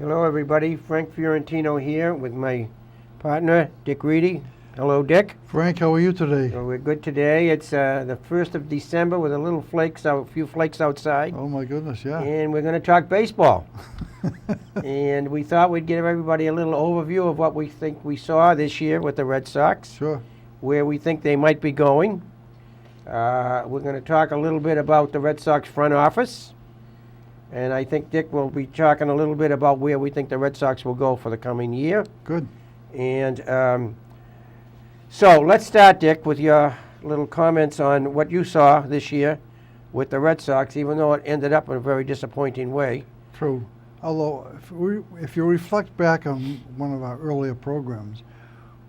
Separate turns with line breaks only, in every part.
Hello, everybody. Frank Fiorentino here with my partner, Dick Reedy. Hello, Dick.
Frank, how are you today?
Well, we're good today. It's the 1st of December with a few flakes outside.
Oh my goodness, yeah.
And we're going to talk baseball. And we thought we'd give everybody a little overview of what we think we saw this year with the Red Sox,
Sure.
where we think they might be going. We're going to talk a little bit about the Red Sox front office. And I think Dick will be talking a little bit about where we think the Red Sox will go for the coming year.
Good.
And so let's start, Dick, with your little comments on what you saw this year with the Red Sox, even though it ended up in a very disappointing way.
True. Although, if you reflect back on one of our earlier programs,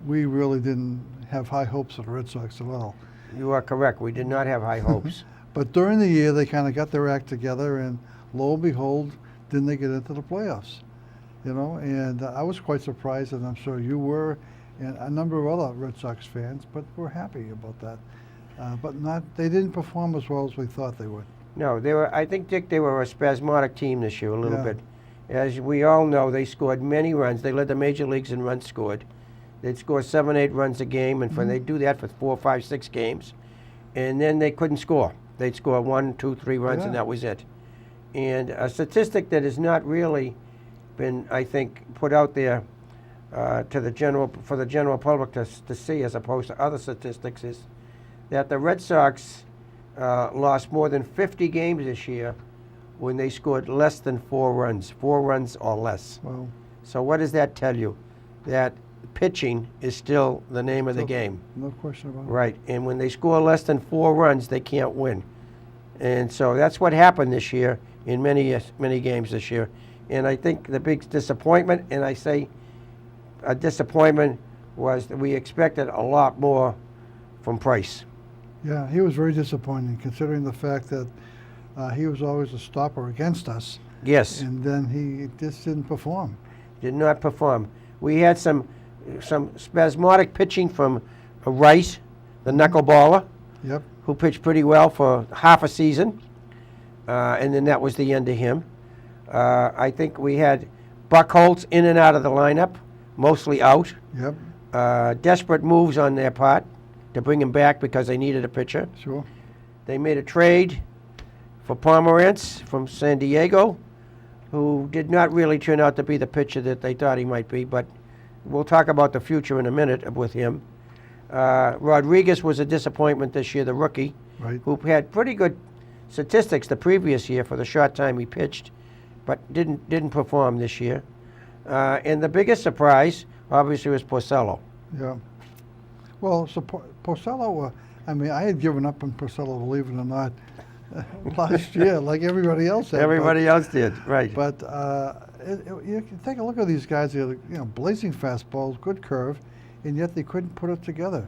we really didn't have high hopes of the Red Sox at all.
You are correct. We did not have high hopes.
But during the year, they kind of got their act together, and lo and behold, didn't they get into the playoffs? You know, and I was quite surprised, and I'm sure you were, and a number of other Red Sox fans, but we're happy about that. They didn't perform as well as we thought they would.
No, I think, Dick, they were a spasmodic team this year a little
Yeah.
bit. As we all know, they scored many runs. They led the major leagues in runs scored. They'd score 7, 8 runs a game, and they'd do that for 4, 5, 6 games. And then they couldn't score. They'd score 1, 2, 3 runs, and that was it. And a statistic that has not really been, I think, put out there for the general public to see, as opposed to other statistics, is that the Red Sox lost more than 50 games this year when they scored less than 4 runs or less.
Well,
So what does that tell you? That pitching is still the name of the game.
no question about it.
Right, and when they score less than 4 runs, they can't win. And so that's what happened this year in many games this year. And I think the big disappointment, and I say a disappointment, was that we expected a lot more from Price.
Yeah, he was very disappointing, considering the fact that he was always a stopper against us,
Yes,
and then he just didn't perform.
did not perform. We had some spasmodic pitching from Rice, the knuckleballer,
Yep.
who pitched pretty well for half a season, and then that was the end of him. I think we had Buckholz in and out of the lineup, mostly out.
Yep.
Desperate moves on their part to bring him back because they needed a pitcher.
Sure.
They made a trade for Pomerantz from San Diego, who did not really turn out to be the pitcher that they thought he might be, but we'll talk about the future in a minute with him. Rodriguez was a disappointment this year, the rookie,
Right.
who had pretty good statistics the previous year for the short time he pitched, but didn't perform this year. And the biggest surprise, obviously, was Porcello.
Yeah. Well, so Porcello, I had given up on Porcello, believe it or not, last year, like everybody else had.
Everybody else did, right.
But you can take a look at these guys. They're, blazing fastballs, good curve, and yet they couldn't put it together.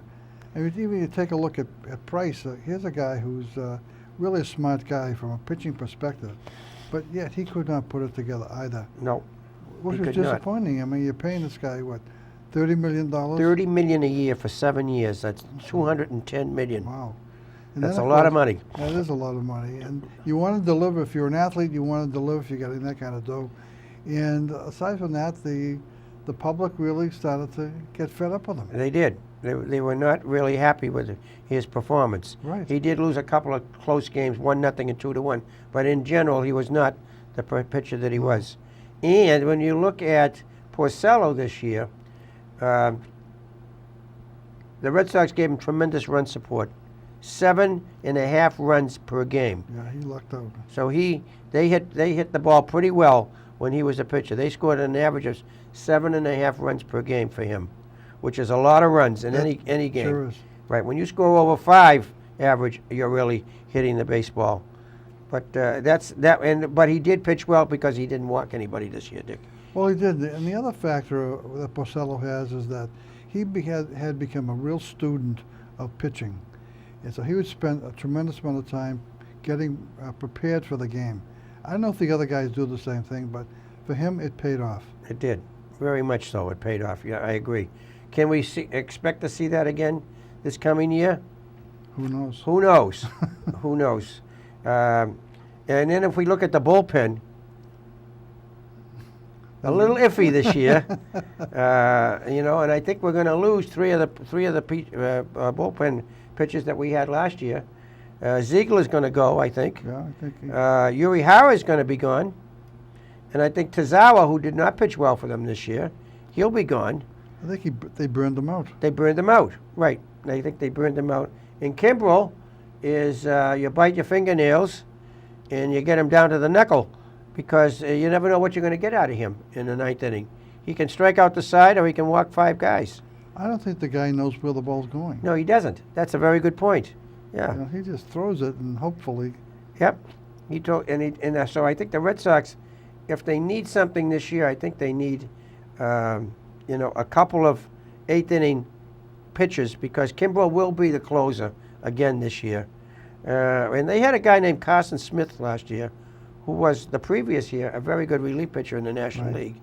I mean, even you take a look at Price. Here's a guy who's really a smart guy from a pitching perspective, but yet he could not put it together either.
No,
Which
he
was
could not.
disappointing. I mean, you're paying this guy, what, $30 million?
$30 million a year for 7 years. That's $210 million.
Wow. And
That's
then,
a
of
lot of
course,
money.
That is a lot of money. And you want to deliver, if you're an athlete, you want to deliver if you're getting that kind of dough. And aside from that, the public really started to get fed up with him.
They did. They were not really happy with his performance.
Right.
He did lose a couple of close games, 1-0 and 2-1. But in general, he was not the pitcher that he was. And when you look at Porcello this year, the Red Sox gave him tremendous run support, 7.5 runs per game.
Yeah, he lucked out.
So they hit the ball pretty well when he was a pitcher. They scored an average of 7.5 runs per game for him, which is a lot of runs in any game.
Sure is.
Right. When you score over 5 average, you're really hitting the baseball. But but he did pitch well because he didn't walk anybody this year, Dick.
Well, he did. And the other factor that Porcello has is that he had become a real student of pitching. And so he would spend a tremendous amount of time getting prepared for the game. I don't know if the other guys do the same thing, but for him, it paid off.
It did. Very much so. It paid off. Yeah, I agree. Can we expect to see that again this coming year?
Who knows?
Who knows? Who knows? And then if we look at the bullpen, a little iffy this year. And I think we're going to lose three of the bullpen pitchers that we had last year. Ziegler's going to go, I think.
Yeah, I think.
Yuri Hara is going to be gone. And I think Tazawa, who did not pitch well for them this year, he'll be gone.
I think they burned him out.
They burned him out, right. I think they burned him out. And Kimbrel is you bite your fingernails and you get him down to the knuckle because you never know what you're going to get out of him in the ninth inning. He can strike out the side or he can walk 5 guys.
I don't think the guy knows where the ball's going.
No, he doesn't. That's a very good point. Yeah.
You know, he just throws it and hopefully.
Yep. So I think the Red Sox, if they need something this year, I think they need, a couple of 8th inning pitchers because Kimbrel will be the closer again this year. And they had a guy named Carson Smith last year, who was the previous year a very good relief pitcher in the National League.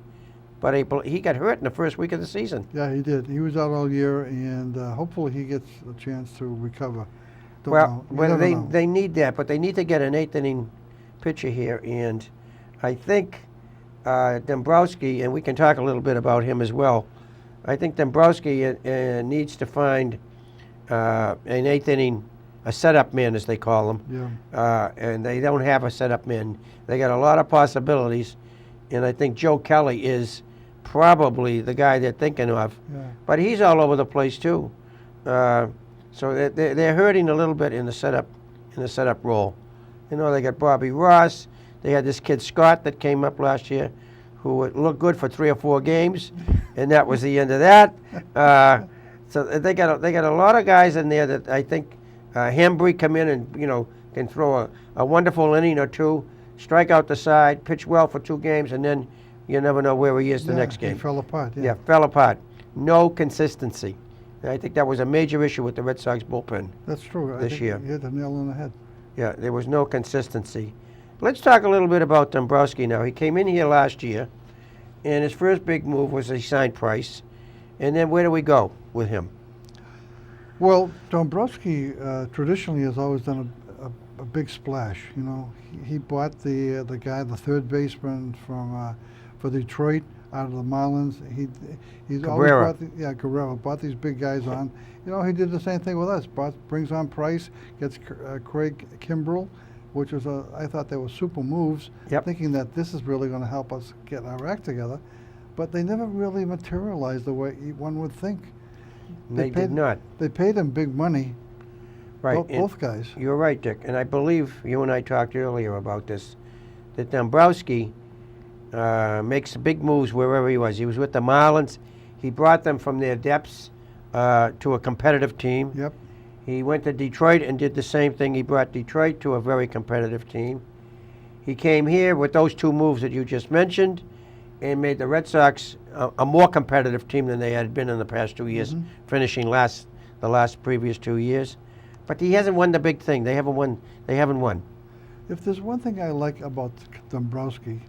But he got hurt in the first week of the season.
Yeah, he did. He was out all year, and hopefully he gets a chance to recover.
They need that, but they need to get an 8th inning pitcher here. And I think Dombrowski, and we can talk a little bit about him as well. I think Dombrowski needs to find an 8th inning, a setup man, as they call him.
Yeah.
And they don't have a setup man. They got a lot of possibilities, and I think Joe Kelly is probably the guy they're thinking of.
Yeah.
But he's all over the place too. So they're hurting a little bit in the setup role. They got Bobby Ross. They had this kid Scott that came up last year, who looked good for 3 or 4 games, and that was the end of that. So they got a lot of guys in there that I think Hambry come in and can throw a wonderful inning or two, strike out the side, pitch well for 2 games, and then you never know where he is the next game.
He fell apart.
Yeah, fell apart. No consistency. And I think that was a major issue with the Red Sox bullpen.
That's true.
This year.
You hit the nail on the head.
Yeah, there was no consistency. Let's talk a little bit about Dombrowski now. He came in here last year, and his first big move was he signed Price. And then where do we go with him?
Well, Dombrowski traditionally has always done a big splash. He bought the guy, the third baseman for Detroit out of the Marlins. He's
Cabrera.
always Guerrero brought these big guys on. He did the same thing with us. Brings on Price, gets Craig Kimbrel, which was I thought they were super moves.
Yep.
Thinking that this is really going to help us get our act together, but they never really materialized the way one would think.
They did not.
They paid him big money.
Right.
Both guys.
You're right, Dick. And I believe you and I talked earlier about this, that Dombrowski makes big moves wherever he was. He was with the Marlins. He brought them from their depths to a competitive team.
Yep.
He went to Detroit and did the same thing. He brought Detroit to a very competitive team. He came here with those 2 moves that you just mentioned and made the Red Sox a more competitive team than they had been in the past 2 years, finishing the previous 2 years. But he hasn't won the big thing. They haven't won.
If there's one thing I like about Dombrowski,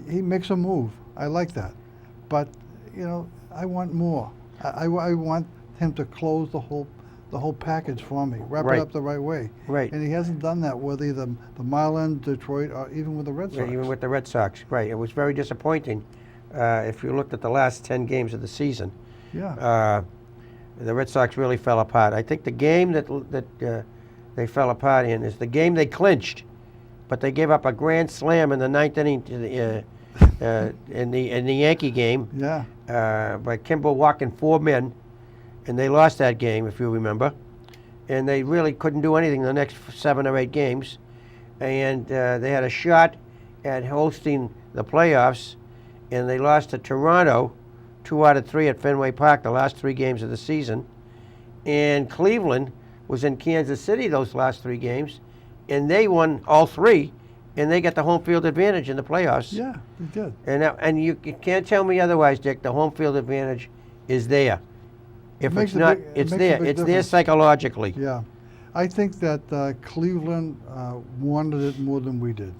he makes a move. I like that. But, I want more. I want him to close the whole package for me, wrap it up the right way.
Right.
And he hasn't done that with either the Marlins, Detroit, or even with the Red Sox.
Yeah, even with the Red Sox, right. It was very disappointing if you looked at the last 10 games of the season.
Yeah.
The Red Sox really fell apart. I think the game that they fell apart in is the game they clinched, but they gave up a grand slam in the 9th inning to in the Yankee game.
Yeah.
By Kimbrel walking 4 men, and they lost that game, if you remember. And they really couldn't do anything the next 7 or 8 games. And they had a shot at hosting the playoffs, and they lost to Toronto 2 out of 3 at Fenway Park, the last 3 games of the season. And Cleveland was in Kansas City those last 3 games, and they won all 3, and they got the home field advantage in the playoffs.
Yeah, they did.
And you can't tell me otherwise, Dick. The home field advantage is there. If it's not, it's there. It's there psychologically.
Yeah. I think that Cleveland wanted it more than we did.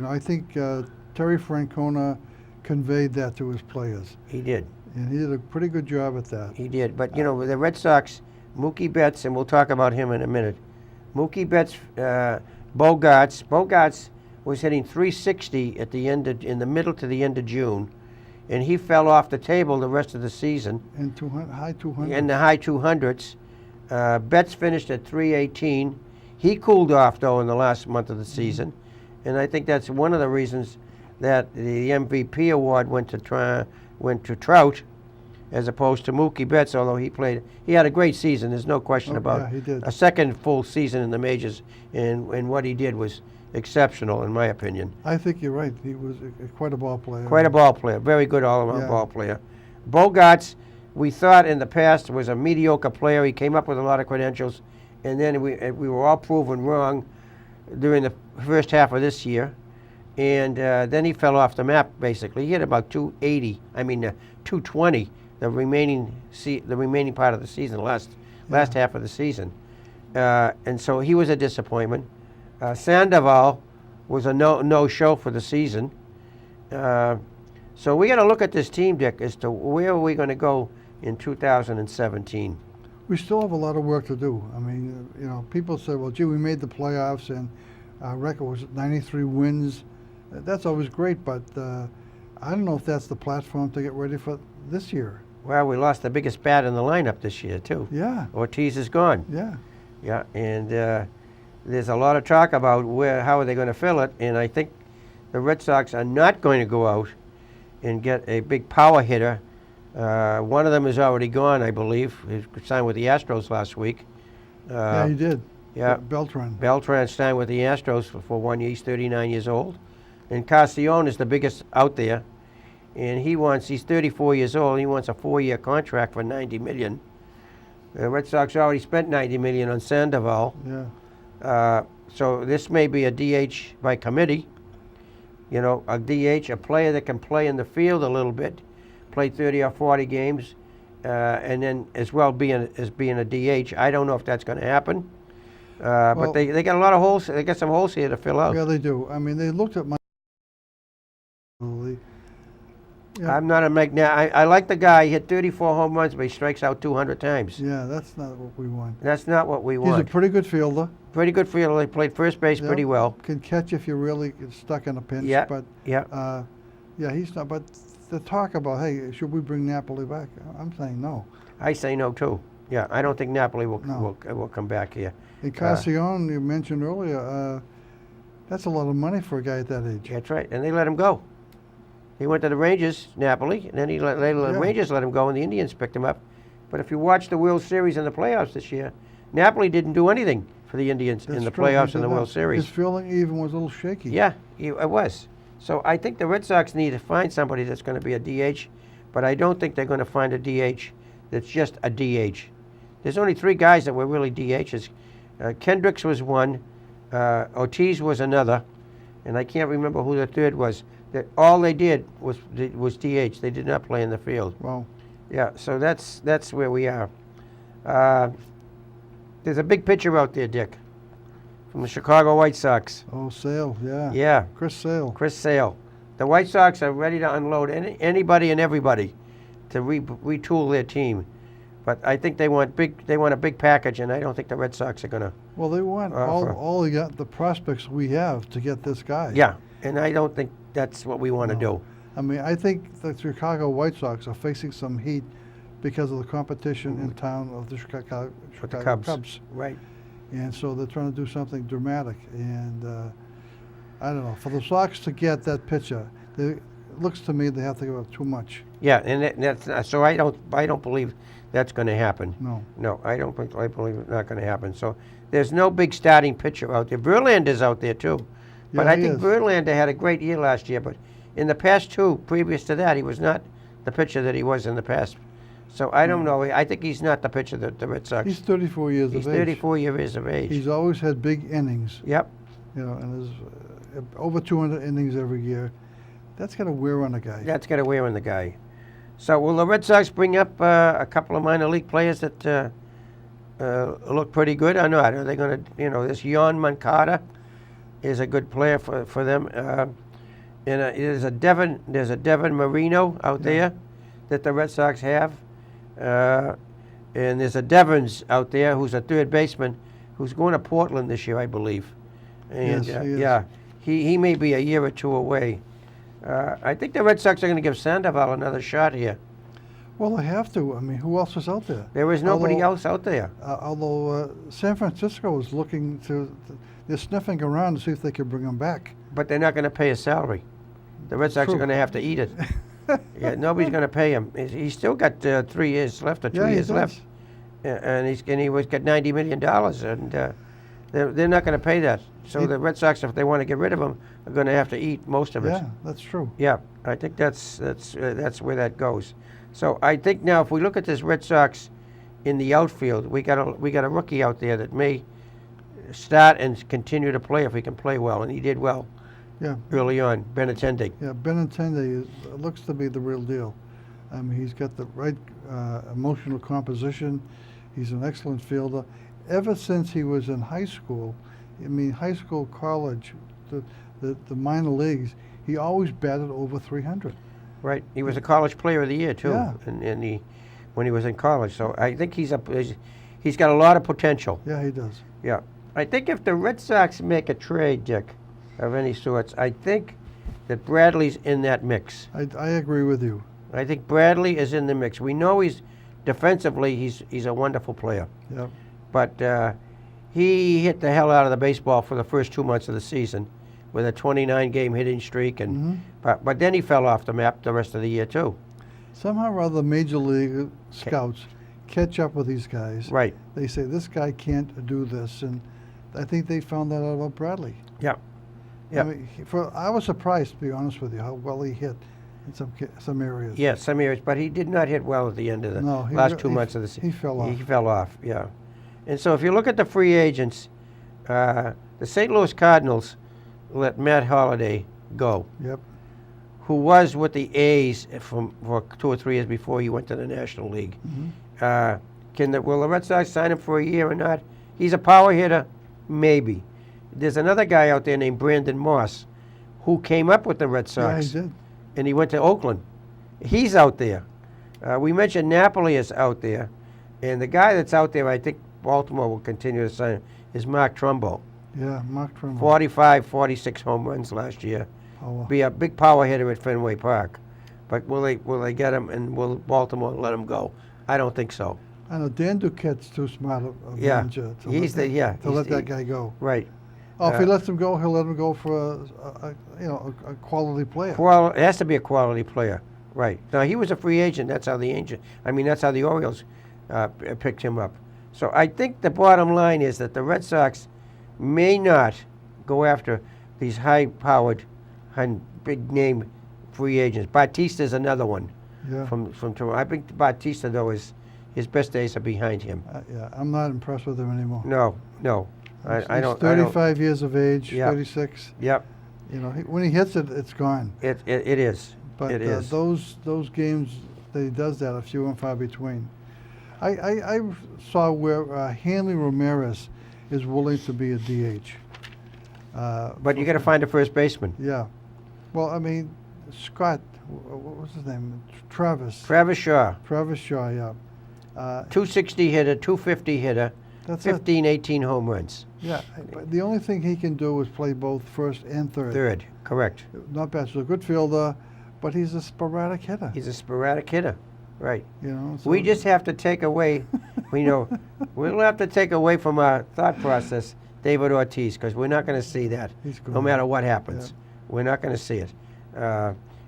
I think Terry Francona conveyed that to his players.
He did.
And he did a pretty good job at that.
He did. But, with the Red Sox, Mookie Betts, and we'll talk about him in a minute. Mookie Betts, Bogarts was hitting 360 at the end in the middle to the end of June, and he fell off the table the rest of the season.
In high 200s.
In the high 200s. Betts finished at 318. He cooled off though in the last month of the season, and I think that's one of the reasons that the MVP award went to Trout, as opposed to Mookie Betts. Although he had a great season. There's no question about
Yeah, he did.
a second full season in the majors, and what he did was exceptional in my opinion.
I think you're right. He was quite a ball player.
Quite a ball player, very good all-around
Yeah.
ball player. Bogarts, we thought in the past was a mediocre player. He came up with a lot of credentials, and then we were all proven wrong during the first half of this year, and then he fell off the map basically. He hit about 220 the remaining part of the season, last half of the season, and so he was a disappointment. Sandoval was a no show for the season. So we got to look at this team, Dick, as to where are we going to go in 2017.
We still have a lot of work to do. I mean, people say, well, gee, we made the playoffs and our record was 93 wins. That's always great, but I don't know if that's the platform to get ready for this year.
Well, we lost the biggest bat in the lineup this year, too.
Yeah.
Ortiz is gone.
Yeah.
Yeah, and there's a lot of talk about how are they going to fill it, and I think the Red Sox are not going to go out and get a big power hitter. One of them is already gone, I believe. He signed with the Astros last week.
Yeah, he did.
Yeah.
Beltran
signed with the Astros for 1 year. He's 39 years old. And Castellón is the biggest out there. And he's 34 years old. He wants a 4-year contract for $90 million. The Red Sox already spent $90 million on Sandoval.
Yeah.
So this may be a DH by committee. A DH, a player that can play in the field a little bit, play 30 or 40 games, and then as well being a DH. I don't know if that's going to happen. But they got a lot of holes. They got some holes here to fill out.
Yeah, they do. I mean, they looked at my. Yeah.
I'm not a McNabb. I like the guy. He hit 34 home runs, but he strikes out 200 times.
Yeah, that's not what we want.
That's not what we want.
He's a pretty good fielder.
Pretty good fielder. He played first base pretty well.
Can catch if you're really stuck in a pinch.
Yeah.
But
yeah.
He's not. But the talk about, hey, should we bring Napoli back? I'm saying no.
I say no too. Yeah, I don't think Napoli will come back here.
And Castellón, you mentioned earlier, that's a lot of money for a guy at that age.
That's right, and they let him go. He went to the Rangers, Napoli, and then the Rangers let him go, and the Indians picked him up. But if you watch the World Series and the playoffs this year, Napoli didn't do anything for the Indians in the playoffs and the World Series.
His fielding even was a little shaky.
Yeah, it was. So I think the Red Sox need to find somebody that's going to be a DH, but I don't think they're going to find a DH that's just a DH. There's only 3 guys that were really DHs. Kendricks was one, Ortiz was another, and I can't remember who the third was. All they did was DH. They did not play in the field.
Wow.
Yeah, so that's where we are. There's a big picture out there, Dick, from the Chicago White Sox.
Oh, Sale, yeah.
Yeah.
Chris Sale.
The White Sox are ready to unload anybody and everybody to retool their team. But I think they want a big package, and I don't think the Red Sox are going to.
Well, they want all the prospects we have to get this guy.
Yeah, and I don't think that's what we want to do.
I mean, I think the Chicago White Sox are facing some heat because of the competition in town of the Chicago Cubs.
Right.
And so they're trying to do something dramatic. And I don't know, for the Sox to get that pitcher, it looks to me they have to give up too much.
Yeah, and that's so I don't believe that's going to happen.
No,
I believe it's not going to happen. So there's no big starting pitcher out there. Verlander's out there too, but I think Verlander had a great year last year. But in the past 2 previous to that, he was not the pitcher that he was in the past. So I don't know. I think he's not the pitcher that the Red Sox.
He's 34 years of age.
He's 34 years of age.
He's always had big innings.
Yep.
And there's over 200 innings every year. That's got to wear on the guy.
That's got to wear on the guy. So will the Red Sox bring up a couple of minor league players that look pretty good or not? Are they going to, this Yon Moncada is a good player for them. And there's a Devin Marino out there that the Red Sox have. And there's a Devins out there who's a third baseman who's going to Portland this year, I believe. And
yes, he is.
he may be a year or two away. I think the Red Sox are going to give Sandoval another shot here.
Well, they have to. I mean, who else is out there?
There is nobody
Although-
else out there.
Although San Francisco is looking they're sniffing around to see if they can bring him back.
But they're not going to pay his salary. The Red Sox
True.
are going to have to eat it. Yeah, nobody's going to pay him. He's still got 3 years left or 2
Yeah, he
years
does.
left, and he was got $90 million, and they're not going to pay that. So
He-
the Red Sox, if they want to get rid of him, are going to have to eat most of it.
Yeah, that's true.
Yeah, I think that's where that goes. So I think now if we look at this Red Sox in the outfield, we got a rookie out there that may start and continue to play if he can play well, and he did well
Yeah.
early on. Benintendi.
Yeah, Benintendi looks to be the real deal. I mean, he's got the right emotional composition. He's an excellent fielder. Ever since he was in high school, I mean, high school, college, the minor leagues, he always batted over 300.
Right. He was a college player of the year too,
Yeah.
when he was in college. So I think he's got a lot of potential.
Yeah, he does.
Yeah. I think if the Red Sox make a trade, Dick, of any sorts, I think that Bradley's in that mix.
I agree with you.
I think Bradley is in the mix. We know defensively he's a wonderful player,
Yeah.
but he hit the hell out of the baseball for the first 2 months of the season with a 29-game hitting streak, and but then he fell off the map the rest of the year too.
Somehow or other, major league scouts catch up with these guys.
Right.
They say, this guy can't do this, and I think they found that out about Bradley.
Yeah. Yeah.
I mean, I was surprised, to be honest with you, how well he hit in some areas.
Yeah, some years, but he did not hit well at the end of the
No, he
last
re-
2
he-
months of the season.
he fell off.
He fell off, yeah. And so if you look at the free agents, the St. Louis Cardinals let Matt Holliday go,
Yep.
who was with the A's for 2 or 3 years before he went to the National League. Will the Red Sox sign him for a year or not? He's a power hitter, maybe. There's another guy out there named Brandon Moss, who came up with the Red
Yeah,
Sox.
he did.
And he went to Oakland. He's out there. We mentioned Napoli is out there, and the guy that's out there, I think Baltimore will continue to sign, is Mark Trumbo.
Yeah, Mark Trimble.
45, 46 home runs last year.
Power.
Be a big power hitter at Fenway Park. But will they get him, and will Baltimore let him go? I don't think so.
I know Dan Duquette's too smart a
Yeah,
manager to
he's
let
he's
that guy go.
Right.
Oh, if he lets him go, he'll let him go for a quality player.
It has to be a quality player. Right. Now, he was a free agent. That's how that's how the Orioles picked him up. So I think the bottom line is that the Red Sox may not go after these high-powered and big-name free agents. Bautista's another one
Yeah.
from Toronto. I think Bautista, though, his best days are behind him.
Yeah, I'm not impressed with him anymore.
No. I
He's
don't.
35 years of age,
Yeah.
36.
Yep.
You know, when he hits it, it's gone.
It is.
But
it is.
those games that he does that are few and far between. I saw where Hanley Ramirez is willing to be a DH.
But you got to find a first baseman.
Yeah. Well, I mean, Scott, what was his name? Travis.
Travis Shaw,
Travis Shaw, yeah.
260 hitter, 250 hitter,
That's
15, 18 home runs.
Yeah, but the only thing he can do is play both first and third.
Third, correct.
Not bad. He's a good fielder, but he's a sporadic hitter.
He's a sporadic hitter, right.
You know, so
We just have to take away, we'll have to take away from our thought process David Ortiz, because we're not going to see that,
He's
no
gone.
matter what happens.
Yeah.
We're not going to see it.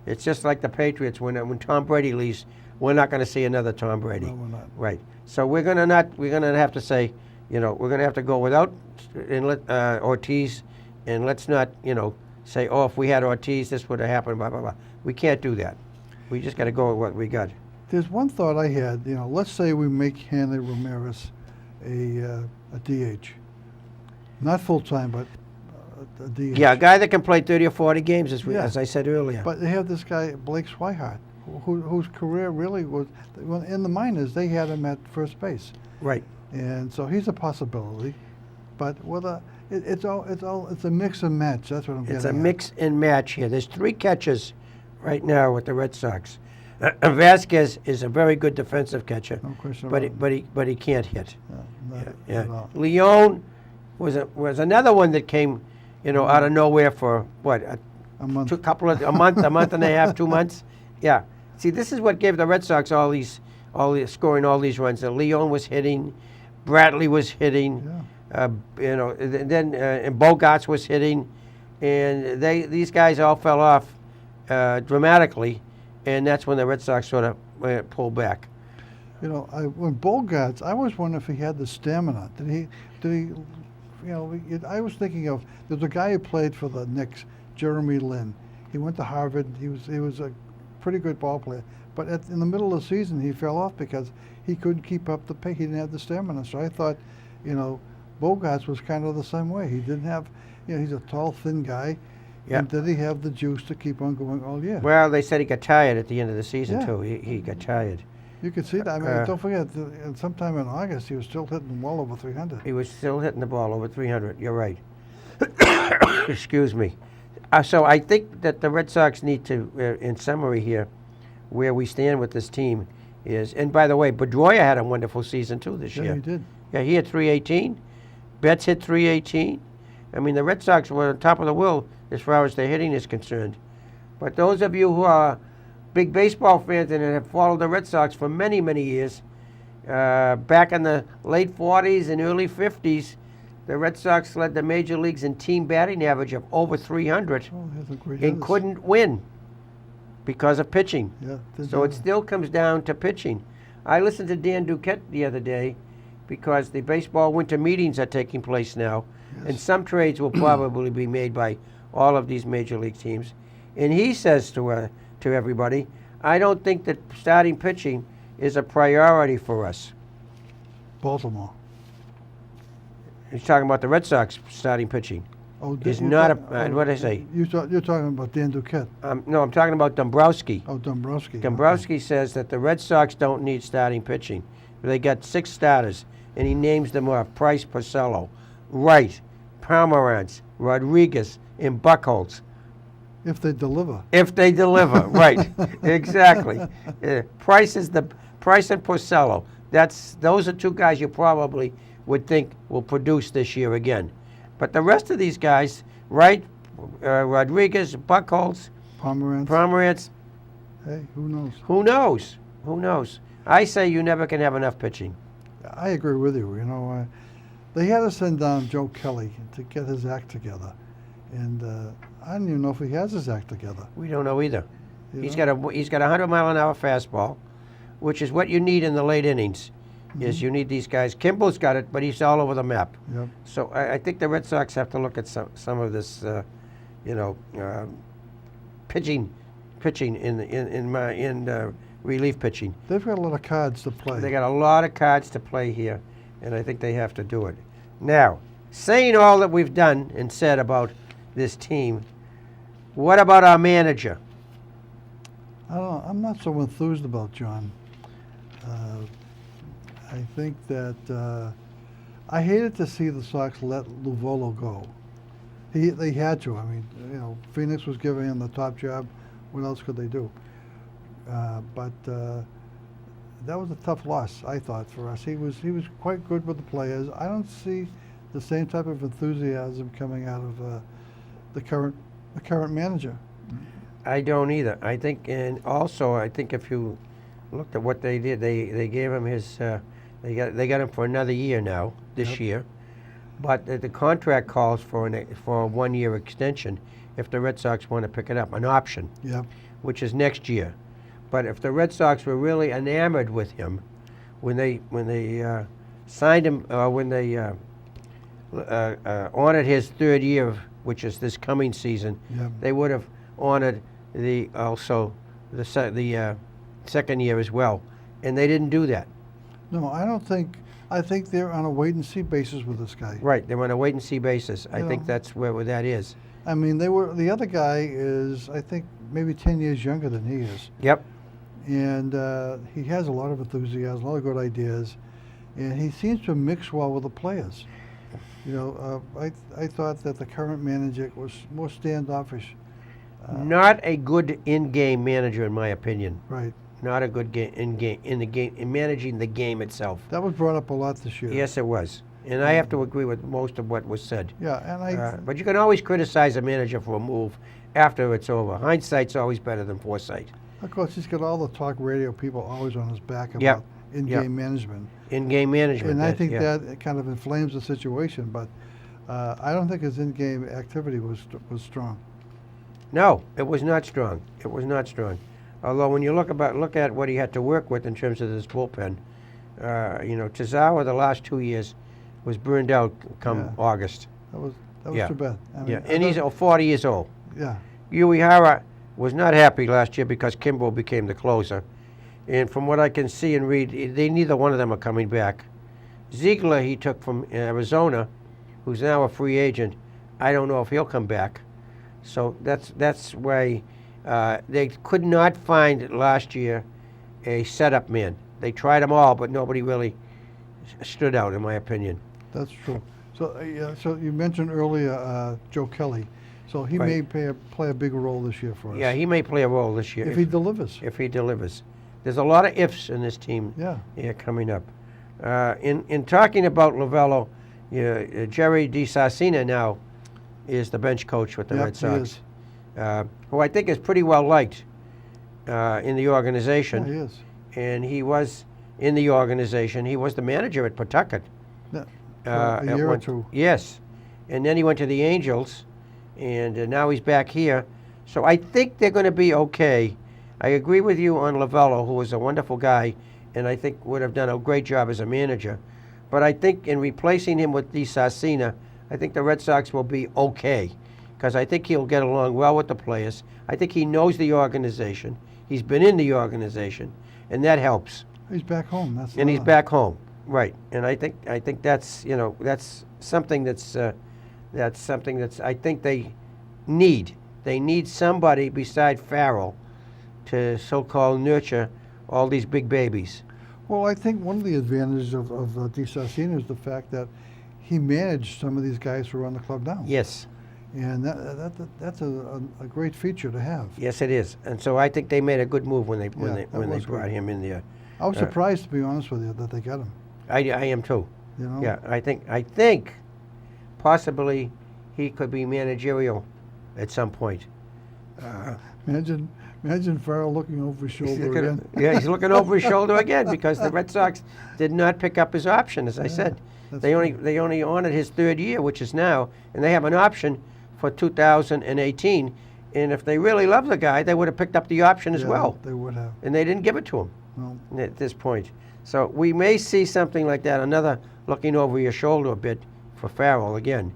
It's just like the Patriots, when Tom Brady leaves, we're not going to see another Tom Brady.
No, we're not.
Right. So we're going to have to say, we're going to have to go without Ortiz, and let's not, say, oh, if we had Ortiz, this would have happened, blah, blah, blah. We can't do that. We just got to go with what we got.
There's one thought I had. Let's say we make Hanley Ramirez a DH, not full time, but a DH.
Yeah, a guy that can play 30 or 40 games,
Yeah.
as I said earlier.
But they have this guy Blake Swihart, whose career really was in the minors. They had him at first base,
Right.
and so he's a possibility. But it's a mix and match. That's what I'm getting
It's a
at.
mix and match here. There's 3 catchers right now with the Red Sox. Vasquez is a very good defensive catcher,
No question
but
about it.
he can't hit.
No, not
Yeah.
at all.
Leone was another one that came, out of nowhere for what,
A month.
a month and a half, 2 months. Yeah. See, this is what gave the Red Sox all these scoring all these runs. Leon was hitting, Bradley was hitting, and Bogarts was hitting, and these guys all fell off dramatically, and that's when the Red Sox sort of pulled back.
When Bogarts, I was wondering if he had the stamina. Did he? I was thinking of there's a guy who played for the Knicks, Jeremy Lin. He went to Harvard. He was a pretty good ball player. But in the middle of the season, he fell off because he couldn't keep up the pace. He didn't have the stamina. So I thought, Bogarts was kind of the same way. He didn't have, he's a tall, thin guy.
Yeah.
And did he have the juice to keep on going all year?
Well, they said he got tired at the end of the season, too. He got tired.
You could see that. I mean, don't forget, sometime in August, he was still hitting well over 300.
He was still hitting the ball over 300. You're right. Excuse me. So I think that the Red Sox need to, in summary here, where we stand with this team is, and by the way, Pedroia had a wonderful season, too, this year.
Yeah, he did.
Yeah, he hit 318. Betts hit 318. I mean, the Red Sox were on top of the world as far as their hitting is concerned. But those of you who are big baseball fans and have followed the Red Sox for many, many years, back in the late 40s and early 50s, the Red Sox led the major leagues in team batting average of over 300 and couldn't win because of pitching.
Yeah,
so it still comes down to pitching. I listened to Dan Duquette the other day because the baseball winter meetings are taking place now, and some trades will probably be made by all of these major league teams. And he says to everybody, I don't think that starting pitching is a priority for us.
Baltimore.
He's talking about the Red Sox starting pitching.
Oh,
is not what did I say?
You're talking about Dan Duquette.
No, I'm talking about Dombrowski.
Oh, Dombrowski.
Dombrowski says that the Red Sox don't need starting pitching. They got 6 starters, and he names them off: Price, Porcello, Wright, Pomeranz, Rodriguez, and Buchholz.
If they deliver.
If they deliver, right? Exactly. Price and Porcello. Those are 2 guys you probably would think will produce this year again. But the rest of these guys, Wright, Rodriguez, Buchholz, Pomeranz.
Hey, who knows?
Who knows? Who knows? I say you never can have enough pitching.
I agree with you. They had to send down Joe Kelly to get his act together, and I don't even know if he has his act together.
We don't know either. He's got a 100-mile-an-hour fastball, which is what you need in the late innings. Is you need these guys. Kimball's got it, but he's all over the map.
Yep.
So I think the Red Sox have to look at some of this, pitching in relief pitching.
They've got a lot of cards to play.
They got a lot of cards to play here, and I think they have to do it. Now, saying all that we've done and said about this team, what about our manager?
I don't know. I'm not so enthused about John. I think that I hated to see the Sox let Luvolo go. They had to. I mean, Phoenix was giving him the top job. What else could they do? But that was a tough loss, I thought, for us. He was quite good with the players. I don't see the same type of enthusiasm coming out of the current manager.
I don't either. I think, and also I think if you looked at what they did, they gave him his. They got him for another year now, this year, but the contract calls for a 1-year extension if the Red Sox want to pick it up, an option, which is next year. But if the Red Sox were really enamored with him, when they signed him, when they honored his 3rd year, which is this coming season, they would have honored the 2nd year as well, and they didn't do that.
No, I don't think. I think they're on a wait-and-see basis with this guy.
Right, they're on a wait-and-see basis. I think that's where that is.
I mean, the other guy is, I think, maybe 10 years younger than he is.
Yep.
And he has a lot of enthusiasm, a lot of good ideas, and he seems to mix well with the players. I thought that the current manager was more standoffish.
Not a good in-game manager, in my opinion.
Right.
Not a good in managing the game itself.
That was brought up a lot this year.
Yes, it was. And I have to agree with most of what was said.
Yeah, and
But you can always criticize a manager for a move after it's over. Hindsight's always better than foresight.
of course he's got all the talk radio people always on his back about
Yep.
in-game management.
In-game management.
And I think
yeah.
that kind of inflames the situation, but I don't think his in-game activity was strong.
No, it was not strong. It was not strong. Although when you look at what he had to work with in terms of this bullpen, Tazawa the last 2 years was burned out come
Yeah.
August.
That was
Yeah.
too bad. I mean,
Yeah,
I
and he's
thought-
40 years old.
yeah.
Uehara was not happy last year because Kimball became the closer. And from what I can see and read, neither one of them are coming back. Ziegler he took from Arizona, who's now a free agent. I don't know if he'll come back. So that's why they could not find last year a setup man. They tried them all, but nobody really stood out, in my opinion.
That's true. So, so you mentioned earlier Joe Kelly. So he
Right.
may play a big role this year for us.
Yeah, he may play a role this year
if he delivers.
If he delivers. There's a lot of ifs in this team.
Yeah.
Coming up. In talking about Lovello, Jerry DiSasina now is the bench coach with the
Yep,
Red
he
Sox,
is.
who I think is pretty well liked in the organization.
Yeah, he is.
And he was in the organization. He was the manager at Pawtucket.
Yeah. For
at
a year or
one-
two.
Yes. And then he went to the Angels, and now he's back here. So I think they're going to be okay. I agree with you on Lovello, who is a wonderful guy, and I think would have done a great job as a manager. But I think in replacing him with DiSasina, I think the Red Sox will be okay, because I think he'll get along well with the players. I think he knows the organization. He's been in the organization, and that helps.
He's back home. That's
And he's
another.
back home, right? And I think that's that's something that's I think they need. They need somebody beside Farrell to so-called nurture all these big babies.
Well, I think one of the advantages of DiSasina is the fact that he managed some of these guys who are on the club now.
Yes,
And that's a great feature to have.
yes, it is. And so I think they made a good move when they
that was
brought
good.
him in there.
I was surprised, to be honest with you, that they got him.
I am too.
You know?
Yeah, I think possibly he could be managerial at some point.
Imagine Farrell looking over his shoulder again.
Yeah, he's looking over his shoulder again because the Red Sox did not pick up his option, as I said.
that's
They only honored his third year, which is now, and they have an option for 2018. And if they really love the guy, they would have picked up the option as
Yeah,
well.
They would have.
And they didn't give it to him
No.
at this point. So we may see something like that, another looking over your shoulder a bit for Farrell again.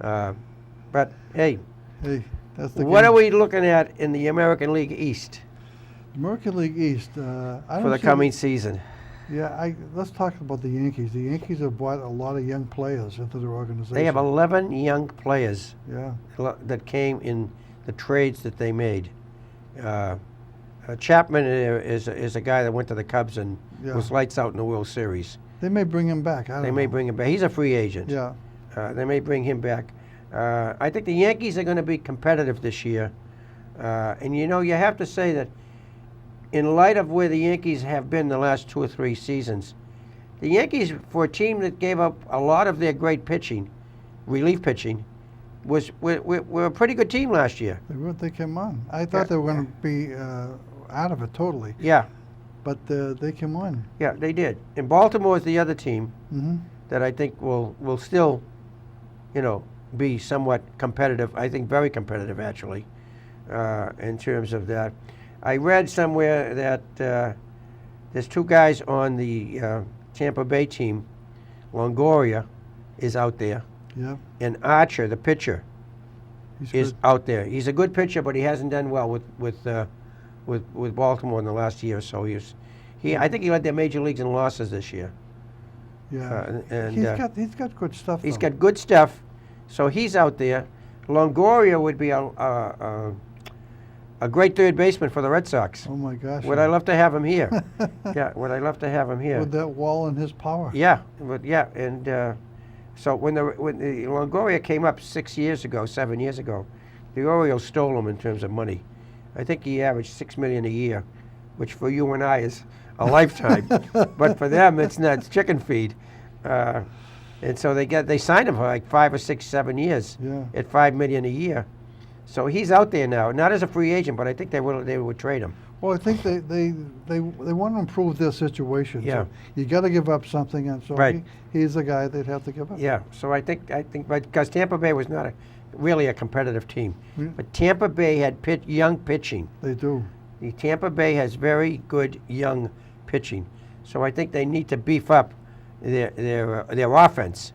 But hey,
Hey, that's the
what
game.
are we looking at in the American League East
American League East. I
for
don't
the
see-
coming season?
Yeah, let's talk about the Yankees. The Yankees have brought a lot of young players into their organization.
They have 11 young players
Yeah.
that came in the trades that they made. Chapman is a guy that went to the Cubs and
Yeah.
was lights out in the World Series.
They may bring him back. I don't
They
know.
may bring him back. He's a free agent.
Yeah.
They may bring him back. I think the Yankees are going to be competitive this year. And you have to say that in light of where the Yankees have been the last 2 or 3 seasons, the Yankees, for a team that gave up a lot of their great pitching, relief pitching, were a pretty good team last year.
They came on. I thought they were going to be out of it totally,
Yeah,
but they came on.
yeah, they did. And Baltimore is the other team
Hmm.
that I think will still, be somewhat competitive. I think very competitive, actually, in terms of that. I read somewhere that there's 2 guys on the Tampa Bay team. Longoria is out there,
Yeah.
and Archer, the pitcher,
He's
is
good.
out there. He's a good pitcher, but he hasn't done well with Baltimore in the last year or so. I think he led their major leagues in losses this year.
Yeah.
and
he's got good stuff.
he's
though.
got good stuff, so he's out there. Longoria would be a great third baseman for the Red Sox.
Oh my gosh.
Would I love to have him here? Yeah, would I love to have him here?
With that wall in his power.
Yeah, and so when the Longoria came up 7 years ago, the Orioles stole him in terms of money. I think he averaged $6 million a year, which for you and I is a lifetime, but for them it's chicken feed. And so they signed him for like 5 or 6, 7 years
Yeah.
at $5 million a year. So he's out there now, not as a free agent, but I think they would trade him.
Well, I think they want to improve their situation.
Yeah.
So you got to give up something, and so
Right.
he's the guy they'd have to give up.
Yeah. So I think because Tampa Bay was not really a competitive team,
Mm.
but Tampa Bay had young pitching.
They do.
The Tampa Bay has very good young pitching, so I think they need to beef up their offense.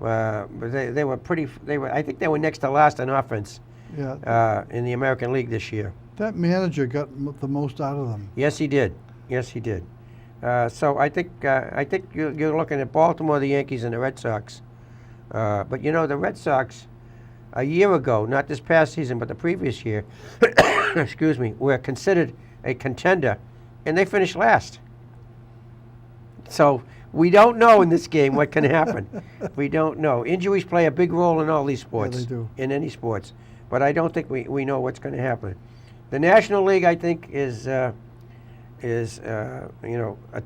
But they were pretty. I think they were next to last in offense
Yeah.
in the American League this year.
That manager got the most out of them.
Yes, he did. Yes, he did. So I think you're looking at Baltimore, the Yankees, and the Red Sox. But you know, the Red Sox, a year ago, not this past season, but the previous year, excuse me, were considered a contender, and they finished last. So we don't know in this game what can happen. We don't know. Injuries play a big role in all these sports.
they do.
In any sports. But I don't think we know what's going to happen. The National League, I think, is a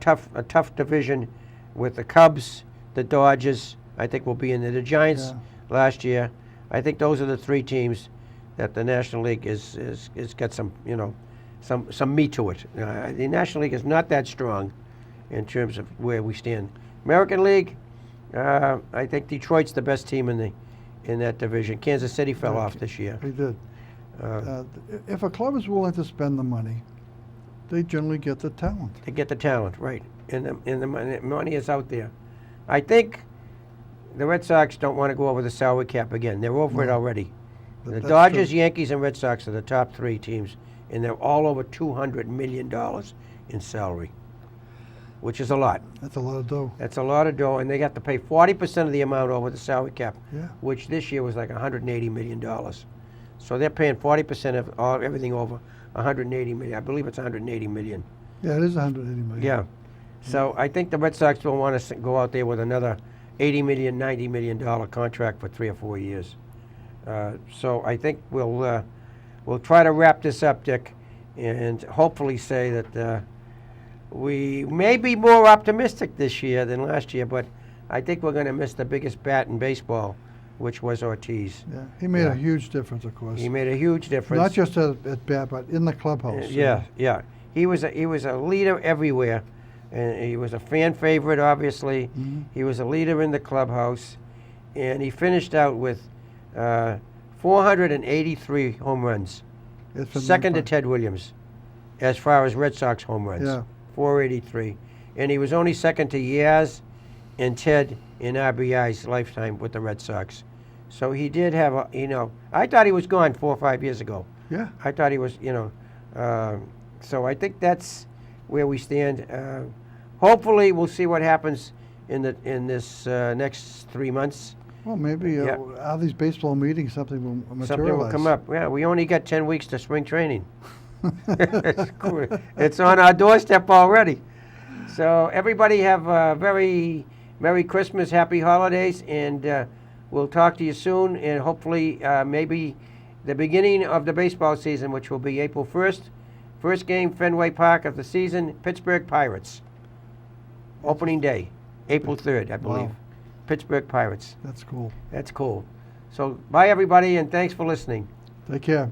tough division with the Cubs, the Dodgers. I think will be in there. The Giants last year. I think those are the three teams that the National League is got some meat to it. The National League is not that strong in terms of where we stand. American League, I think Detroit's the best team in that division. Kansas City fell off this year.
They did. If a club is willing to spend the money, they generally get the talent.
They get the talent, right, and the money is out there. I think the Red Sox don't want to go over the salary cap again. They're over it already. The
That's
Dodgers,
true.
Yankees, and Red Sox are the top three teams, and they're all over $200 million in salary, which is a lot.
That's a lot of dough.
That's a lot of dough, and they got to pay 40% of the amount over the salary cap,
Yeah.
which this year was like $180 million. So they're paying 40% of everything over $180 million. I believe it's $180 million.
Yeah, it is 180 million.
Yeah. So I think the Red Sox don't want to go out there with another $80 million, $90 million contract for 3 or 4 years. So I think we'll try to wrap this up, Dick, and hopefully say that we may be more optimistic this year than last year, but I think we're going to miss the biggest bat in baseball, which was Ortiz.
Yeah, he made
Yeah.
a huge difference, of course.
He made a huge difference.
Not just at bat, but in the clubhouse.
Yeah, yeah. He was a leader everywhere, and he was a fan favorite. Obviously, he was a leader in the clubhouse, and he finished out with 483 home runs,
It's been
second to
fun.
Ted Williams, as far as Red Sox home runs.
Yeah.
483, and he was only second to Yaz and Ted in RBI's lifetime with the Red Sox. So he did have I thought he was gone 4 or 5 years ago.
Yeah.
I thought he was, so I think that's where we stand. Hopefully, we'll see what happens in this next 3 months.
Well, maybe
Yeah.
out of these baseball meetings, something will materialize.
Something will come up. Yeah, we only got 10 weeks to spring training. It's on our doorstep already. So everybody have a very Merry Christmas, Happy Holidays, and we'll talk to you soon, and hopefully maybe the beginning of the baseball season, which will be April 1st. First game, Fenway Park of the season, Pittsburgh Pirates. Opening day, April 3rd, I believe.
Wow.
Pittsburgh Pirates.
That's cool.
That's cool. So bye, everybody, and thanks for listening.
Take care.